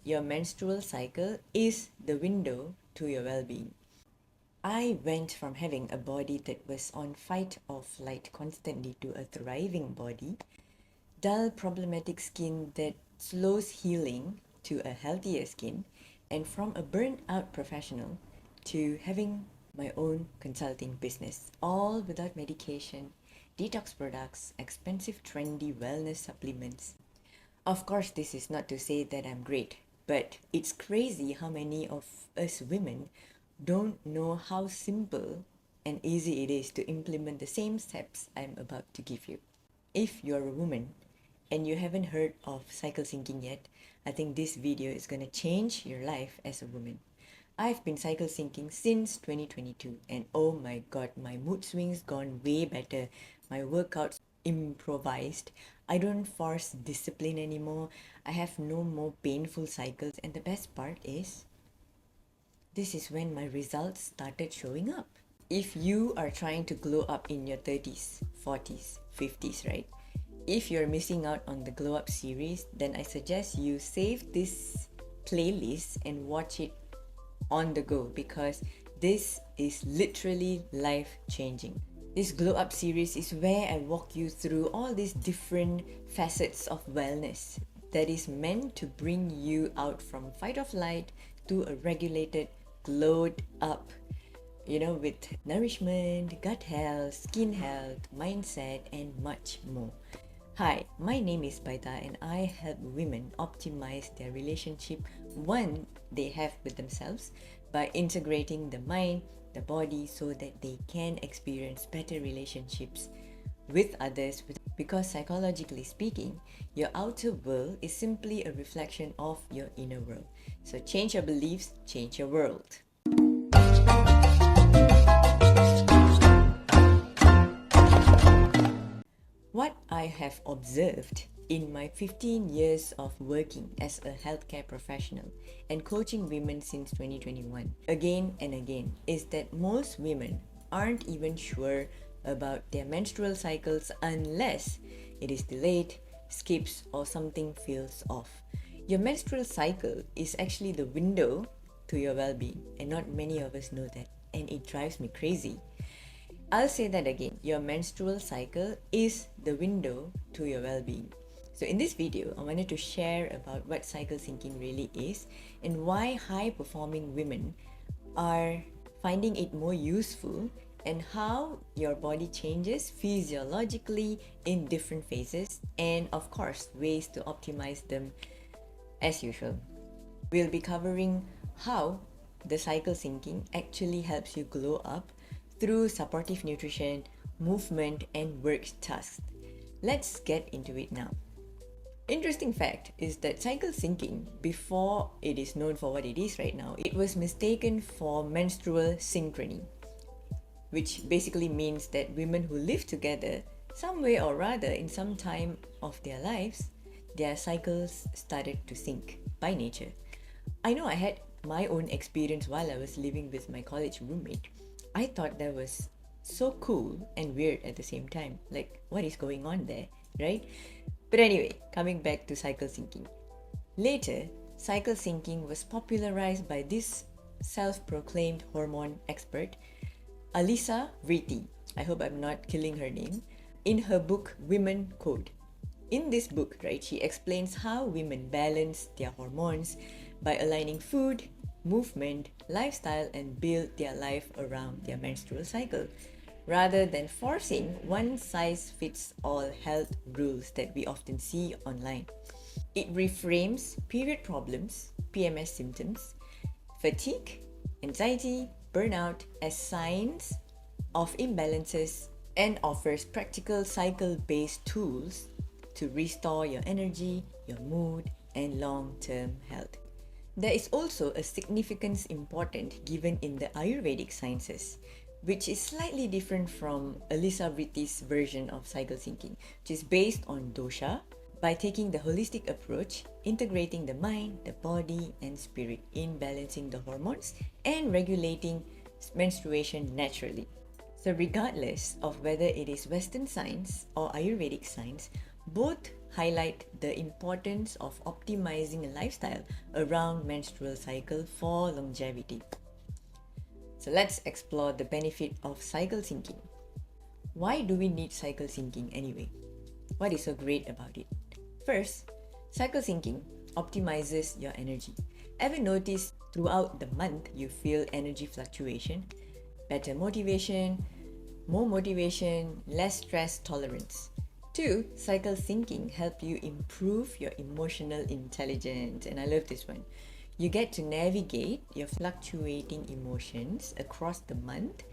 your menstrual cycle is the window to your well-being. I went from having a body that was on fight or flight constantly to a thriving body, dull problematic skin that slows healing to a healthier skin, and from a burnt out professional to having my own consulting business, all without medication, detox products, expensive trendy wellness supplements. Of course, this is not to say that I'm great, but it's crazy how many of us women don't know how simple and easy it is to implement the same steps I'm about to give you. If you're a woman and you haven't heard of cycle syncing yet, I think this video is going to change your life as a woman. I've been cycle syncing since 2022 and oh my god, my mood swings gone way better. My workouts improvised. I don't force discipline anymore. I have no more painful cycles, and the best part is this is when my results started showing up. If you are trying to glow up in your 30s, 40s, 50s, right? If you're missing out on the Glow Up series, then I suggest you save this playlist and watch it on the go because this is literally life-changing. This Glow Up series is where I walk you through all these different facets of wellness that is meant to bring you out from fight or flight to a regulated, glowed up, with nourishment, gut health, skin health, mindset, and much more. Hi, my name is Baita and I help women optimize their relationship one they have with themselves by integrating the mind, the body so that they can experience better relationships with others because psychologically speaking, your outer world is simply a reflection of your inner world. So change your beliefs, change your world. What I have observed in my 15 years of working as a healthcare professional and coaching women since 2021 again and again is that most women aren't even sure about their menstrual cycles unless it is delayed, skips, or something feels off. Your menstrual cycle is actually the window to your well-being, and not many of us know that, and it drives me crazy. I'll say that again. Your menstrual cycle is the window to your well-being. So in this video, I wanted to share about what cycle syncing really is and why high-performing women are finding it more useful and how your body changes physiologically in different phases and of course, ways to optimize them as usual. We'll be covering how the cycle syncing actually helps you glow up through supportive nutrition, movement, and work tasks. Let's get into it now. Interesting fact is that cycle syncing, before it is known for what it is right now, it was mistaken for menstrual synchrony, which basically means that women who live together, some way or rather in some time of their lives, their cycles started to sync by nature. I know I had my own experience while I was living with my college roommate. I thought that was so cool and weird at the same time. Like, what is going on there, right? But anyway, coming back to cycle syncing. Later, cycle syncing was popularized by this self-proclaimed hormone expert, Alisa Ritti. I hope I'm not killing her name. In her book, Women Code. In this book, right, she explains how women balance their hormones by aligning food, movement, lifestyle, and build their life around their menstrual cycle, rather than forcing one-size-fits-all health rules that we often see online. It reframes period problems, PMS symptoms, fatigue, anxiety, burnout as signs of imbalances and offers practical cycle-based tools to restore your energy, your mood, and long-term health. There is also a significance important given in the Ayurvedic sciences, which is slightly different from Alisa Ritti's version of cycle syncing, which is based on dosha, by taking the holistic approach, integrating the mind, the body, and spirit in balancing the hormones and regulating menstruation naturally. So regardless of whether it is Western science or Ayurvedic science, both highlight the importance of optimizing a lifestyle around menstrual cycle for longevity. So let's explore the benefit of cycle syncing. Why do we need cycle syncing anyway? What is so great about it? First, cycle syncing optimizes your energy. Ever notice throughout the month you feel energy fluctuation, better motivation, more motivation, less stress tolerance? Two, cycle syncing help you improve your emotional intelligence. And I love this one. You get to navigate your fluctuating emotions across the month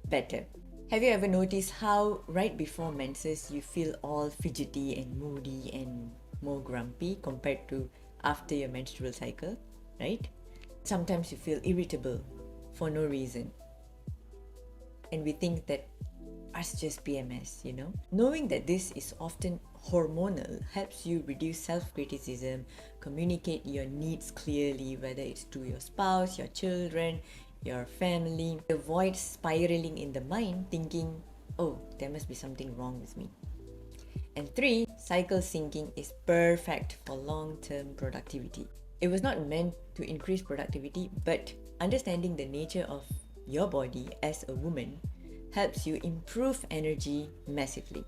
better. Have you ever noticed how right before menses you feel all fidgety and moody and more grumpy compared to after your menstrual cycle, right? Sometimes you feel irritable for no reason. And we think that it's just PMS, you know? Knowing that this is often hormonal helps you reduce self-criticism, communicate your needs clearly, whether it's to your spouse, your children, your family. Avoid spiraling in the mind thinking, oh, there must be something wrong with me. And three, cycle syncing is perfect for long-term productivity. It was not meant to increase productivity, but understanding the nature of your body as a woman helps you improve energy massively.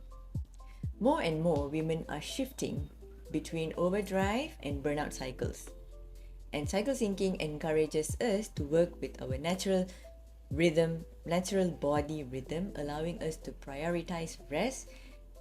More and more women are shifting between overdrive and burnout cycles. And cycle syncing encourages us to work with our natural rhythm, natural body rhythm, allowing us to prioritize rest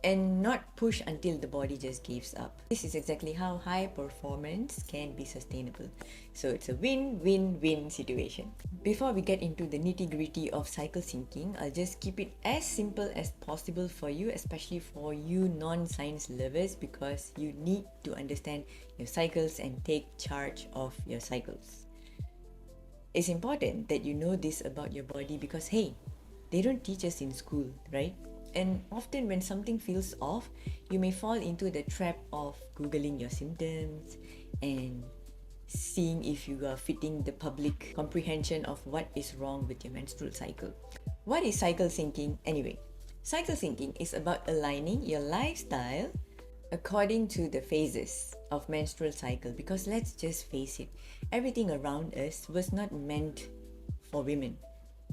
and not push until the body just gives up. This is exactly how high performance can be sustainable. So it's a win-win-win situation. Before we get into the nitty-gritty of cycle syncing, I'll just keep it as simple as possible for you, especially for you non-science lovers, because you need to understand your cycles and take charge of your cycles. It's important that you know this about your body because, hey, they don't teach us in school, right? And often when something feels off, you may fall into the trap of Googling your symptoms and seeing if you are fitting the public comprehension of what is wrong with your menstrual cycle. What is cycle syncing anyway? Cycle syncing is about aligning your lifestyle according to the phases of menstrual cycle, because let's just face it, everything around us was not meant for women.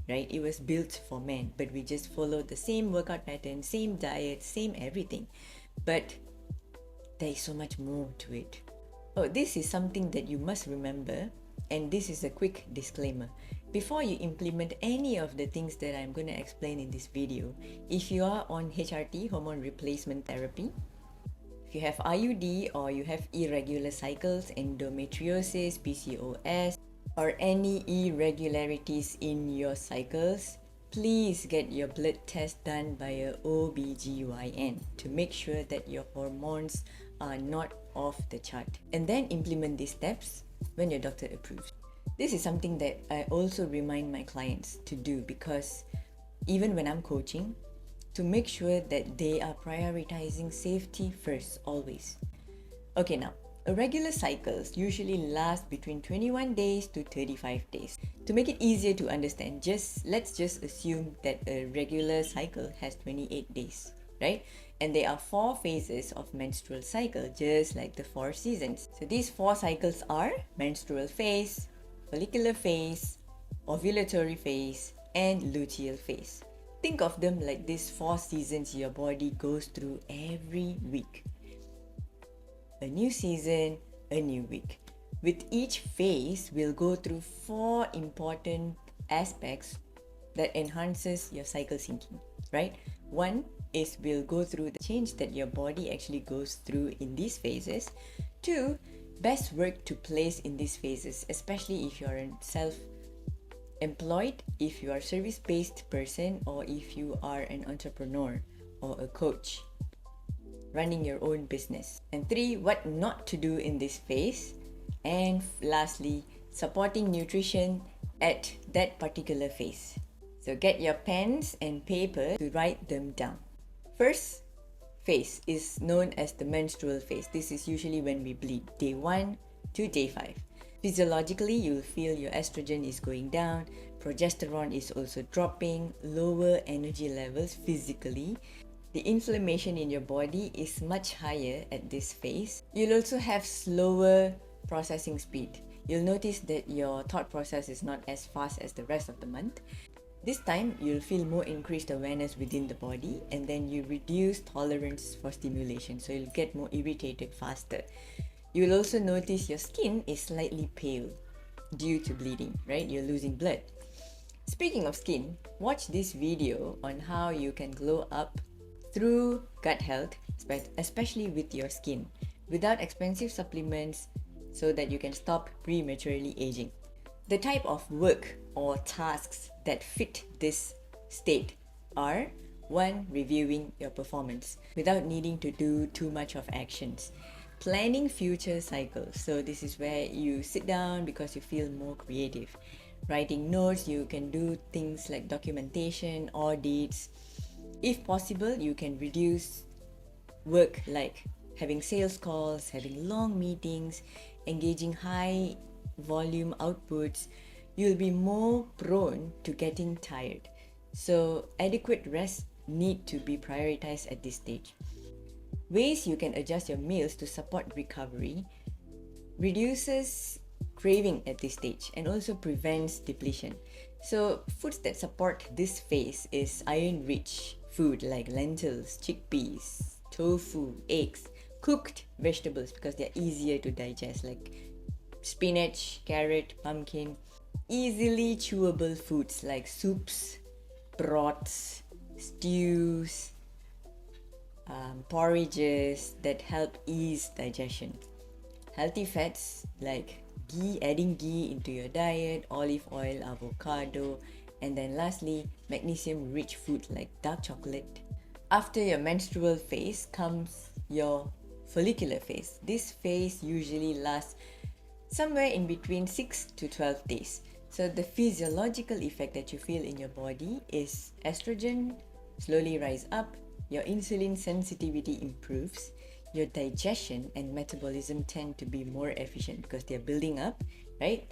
Right? It was built for men, but we just followed the same workout pattern, same diet, same everything. But there is so much more to it. Oh, this is something that you must remember, and this is a quick disclaimer. Before you implement any of the things that I'm going to explain in this video, if you are on HRT, hormone replacement therapy, if you have IUD or you have irregular cycles, endometriosis, PCOS, or any irregularities in your cycles, please get your blood test done by a OBGYN to make sure that your hormones are not off the chart. And then implement these steps when your doctor approves. This is something that I also remind my clients to do, because even when I'm coaching, to make sure that they are prioritizing safety first always. Okay, now, irregular cycles usually last between 21 days to 35 days. To make it easier to understand, let's just assume that a regular cycle has 28 days, right? And there are 4 phases of menstrual cycle, just like the 4 seasons. So these 4 cycles are menstrual phase, follicular phase, ovulatory phase, and luteal phase. Think of them like these 4 seasons your body goes through every week. A new season, a new week. With each phase, we'll go through 4 important aspects that enhances your cycle syncing, right? One is we'll go through the change that your body actually goes through in these phases. 2, best work to place in these phases, especially if you're a self-employed, if you are a service-based person, or if you are an entrepreneur or a coach running your own business. And 3, what not to do in this phase. And lastly, supporting nutrition at that particular phase. So get your pens and paper to write them down. First phase is known as the menstrual phase. This is usually when we bleed, day 1 to day 5. Physiologically, you'll feel your estrogen is going down, progesterone is also dropping, lower energy levels physically. the inflammation in your body is much higher at this phase. You'll also have slower processing speed. You'll notice that your thought process is not as fast as the rest of the month. This time, you'll feel more increased awareness within the body, and then you reduce tolerance for stimulation, so you'll get more irritated faster. You'll also notice your skin is slightly pale due to bleeding, right? You're losing blood. Speaking of skin, watch this video on how you can glow up through gut health, especially with your skin, without expensive supplements, so that you can stop prematurely aging. The type of work or tasks that fit this state are: 1. Reviewing your performance without needing to do too much of actions. Planning future cycles. So this is where you sit down because you feel more creative. Writing notes, you can do things like documentation, audits. If possible, you can reduce work like having sales calls, having long meetings, engaging high volume outputs. You'll be more prone to getting tired. So adequate rest need to be prioritized at this stage. Ways you can adjust your meals to support recovery: reduces craving at this stage and also prevents depletion. So foods that support this phase is iron-rich food like lentils, chickpeas, tofu, eggs, cooked vegetables because they're easier to digest like spinach, carrot, pumpkin. Easily chewable foods like soups, broths, stews, porridges that help ease digestion. Healthy fats like ghee, adding ghee into your diet, olive oil, avocado, and then lastly, magnesium-rich food like dark chocolate. After your menstrual phase comes your follicular phase. This phase usually lasts somewhere in between 6 to 12 days. So the physiological effect that you feel in your body is estrogen slowly rise up, your insulin sensitivity improves, your digestion and metabolism tend to be more efficient because they're building up, right?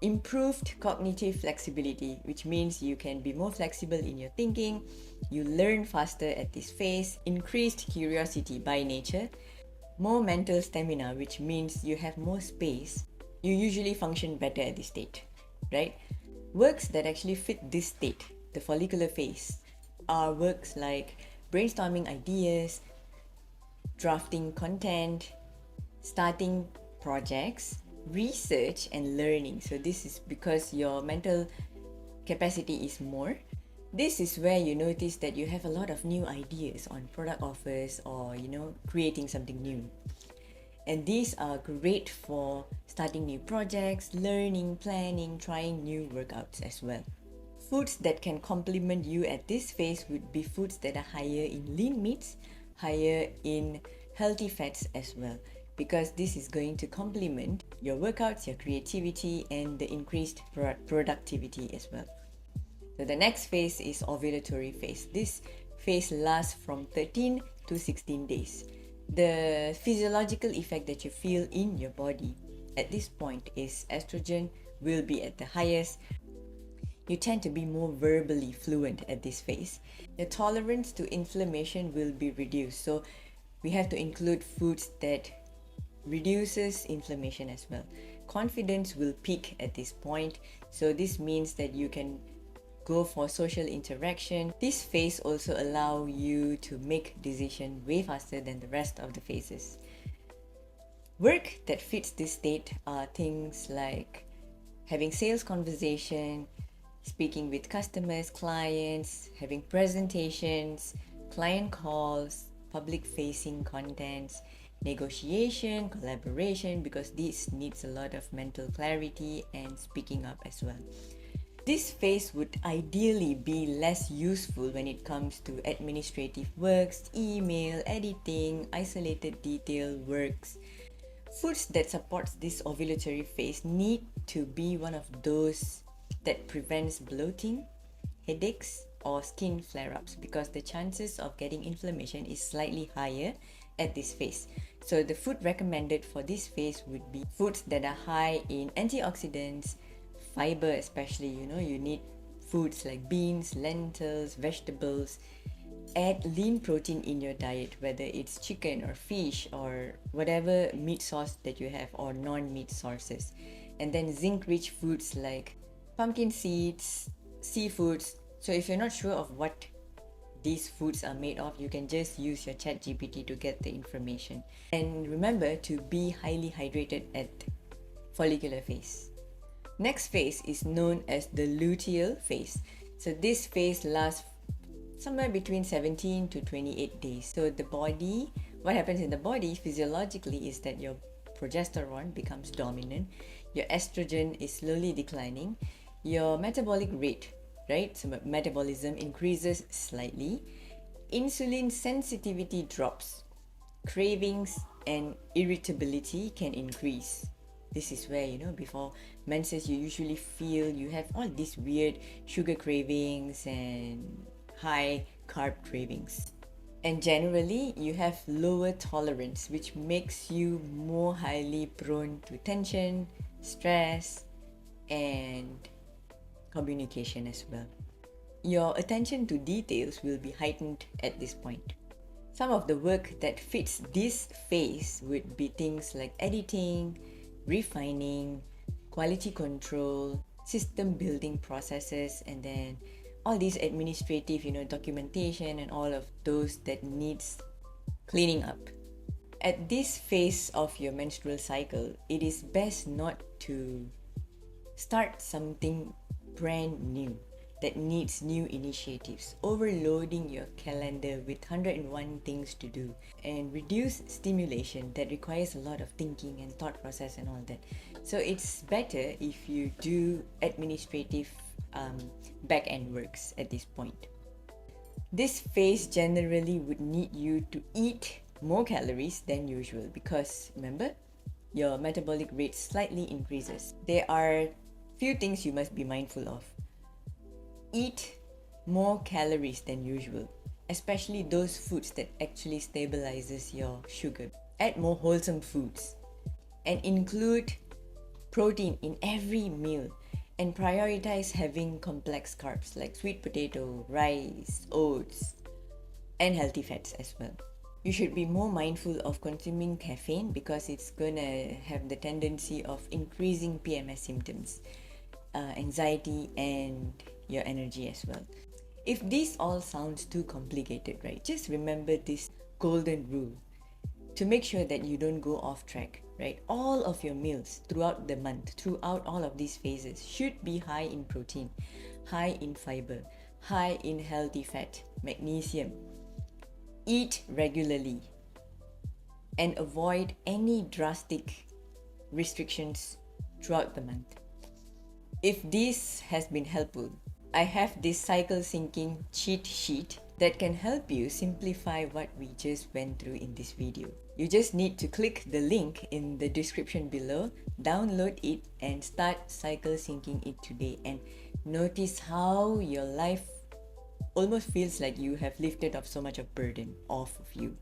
Improved cognitive flexibility, which means you can be more flexible in your thinking, you learn faster at this phase, increased curiosity by nature, more mental stamina, which means you have more space, you usually function better at this state, right? Works that actually fit this state, the follicular phase, are works like brainstorming ideas, drafting content, starting projects, research and learning. So this is because your mental capacity is more. This is where you notice that you have a lot of new ideas on product offers or creating something new. And these are great for starting new projects, learning, planning, trying new workouts as well. Foods that can complement you at this phase would be foods that are higher in lean meats, higher in healthy fats as well, because this is going to complement your workouts, your creativity, and the increased productivity as well. So the next phase is ovulatory phase. This phase lasts from 13 to 16 days. The physiological effect that you feel in your body at this point is estrogen will be at the highest. You tend to be more verbally fluent at this phase. The tolerance to inflammation will be reduced. So we have to include foods that reduces inflammation as well. Confidence will peak at this point. So this means that you can go for social interaction. This phase also allow you to make decisions way faster than the rest of the phases. Work that fits this state are things like having sales conversation, speaking with customers, clients, having presentations, client calls, public-facing contents, negotiation, collaboration, because this needs a lot of mental clarity and speaking up as well. This phase would ideally be less useful when it comes to administrative works, email, editing, isolated detail works. Foods that supports this ovulatory phase need to be one of those that prevents bloating, headaches, or skin flare-ups, because the chances of getting inflammation is slightly higher at this phase. So the food recommended for this phase would be foods that are high in antioxidants, fiber especially, you need foods like beans, lentils, vegetables, add lean protein in your diet, whether it's chicken or fish or whatever meat source that you have, or non-meat sources. And then zinc-rich foods like pumpkin seeds, seafoods. So if you're not sure of what these foods are made of, you can just use your chat GPT to get the information. And remember to be highly hydrated at follicular phase. Next phase is known as the luteal phase. So this phase lasts somewhere between 17 to 28 days. So the body, what happens in the body physiologically is that your progesterone becomes dominant, your estrogen is slowly declining, your metabolic rate, right? So metabolism increases slightly, insulin sensitivity drops, cravings and irritability can increase. This is where, before menses, you usually feel you have all these weird sugar cravings and high carb cravings. And generally, you have lower tolerance, which makes you more highly prone to tension, stress, and communication as well. Your attention to details will be heightened at this point. Some of the work that fits this phase would be things like editing, refining, quality control, system building processes, and then all these administrative, documentation and all of those that needs cleaning up. At this phase of your menstrual cycle, it is best not to start something brand new that needs new initiatives, overloading your calendar with 101 things to do, and reduce stimulation that requires a lot of thinking and thought process and all that. So it's better if you do administrative back-end works at this point. This phase generally would need you to eat more calories than usual because, remember, your metabolic rate slightly increases. There are few things you must be mindful of. Eat more calories than usual, especially those foods that actually stabilizes your sugar. Add more wholesome foods and include protein in every meal, and prioritize having complex carbs like sweet potato, rice, oats, and healthy fats as well. You should be more mindful of consuming caffeine because it's gonna have the tendency of increasing PMS symptoms, anxiety, and your energy as well. If this all sounds too complicated, right, just remember this golden rule to make sure that you don't go off track, right? All of your meals throughout the month, throughout all of these phases, should be high in protein, high in fiber, high in healthy fat, magnesium. Eat regularly and avoid any drastic restrictions throughout the month. If this has been helpful, I have this cycle syncing cheat sheet that can help you simplify what we just went through in this video. You just need to click the link in the description below, download it, and start cycle syncing it today, and notice how your life almost feels like you have lifted off so much of burden off of you.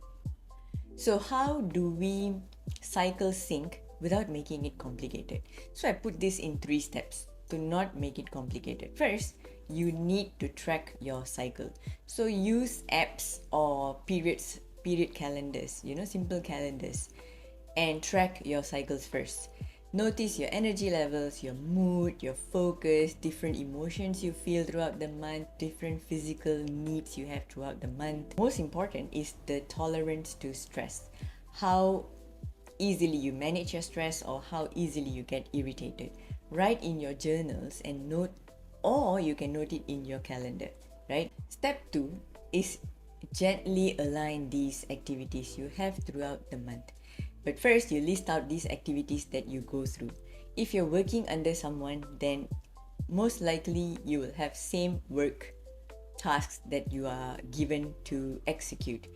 So how do we cycle sync without making it complicated? So I put this in 3 steps to not make it complicated. First, you need to track your cycle. So use apps or period calendars, simple calendars, and track your cycles first. Notice your energy levels, your mood, your focus, different emotions you feel throughout the month, different physical needs you have throughout the month. Most important is the tolerance to stress. How easily you manage your stress or how easily you get irritated. Write in your journals and note, or you can note it in your calendar, right? Step 2 is gently align these activities you have throughout the month. But first, you list out these activities that you go through. If you're working under someone, then most likely you will have same work tasks that you are given to execute.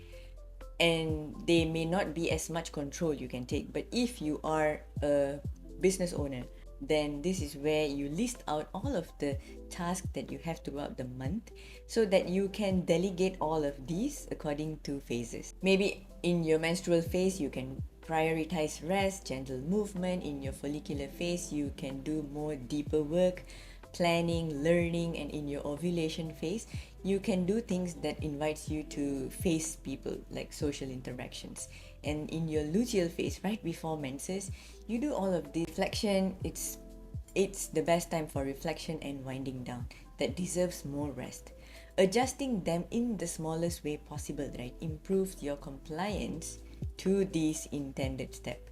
And they may not be as much control you can take. But if you are a business owner, then this is where you list out all of the tasks that you have throughout the month so that you can delegate all of these according to phases. Maybe in your menstrual phase, you can prioritize rest, gentle movement. In your follicular phase, you can do more deeper work, planning, learning, and in your ovulation phase, you can do things that invites you to face people, like social interactions. And in your luteal phase, right before menses, you do all of the reflection. It's the best time for reflection and winding down that deserves more rest. Adjusting them in the smallest way possible, right, improves your compliance to this intended step.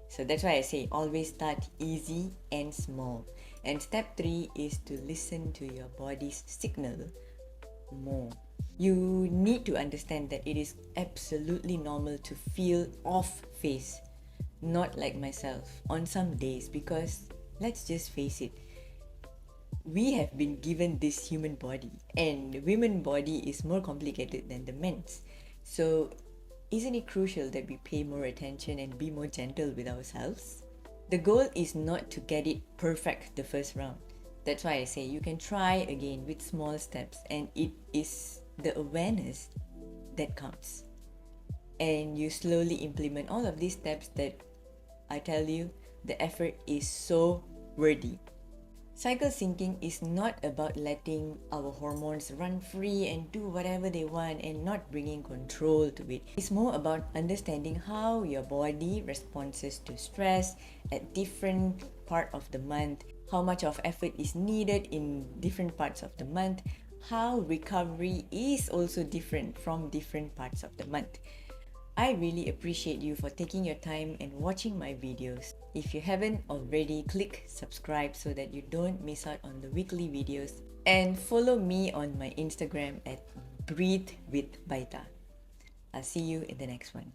So that's why I say always start easy and small. And step 3 is to listen to your body's signal more. You need to understand that it is absolutely normal to feel off phase, not like myself, on some days, because let's just face it, we have been given this human body, and women body is more complicated than the men's. So isn't it crucial that we pay more attention and be more gentle with ourselves? The goal is not to get it perfect the first round. That's why I say you can try again with small steps, and it is the awareness that counts. And you slowly implement all of these steps that I tell you, the effort is so worthy. Cycle syncing is not about letting our hormones run free and do whatever they want and not bringing control to it. It's more about understanding how your body responds to stress at different part of the month, how much of effort is needed in different parts of the month, how recovery is also different from different parts of the month. I really appreciate you for taking your time and watching my videos. If you haven't already, click subscribe so that you don't miss out on the weekly videos. And follow me on my Instagram at Breathe with Baita. I'll see you in the next one.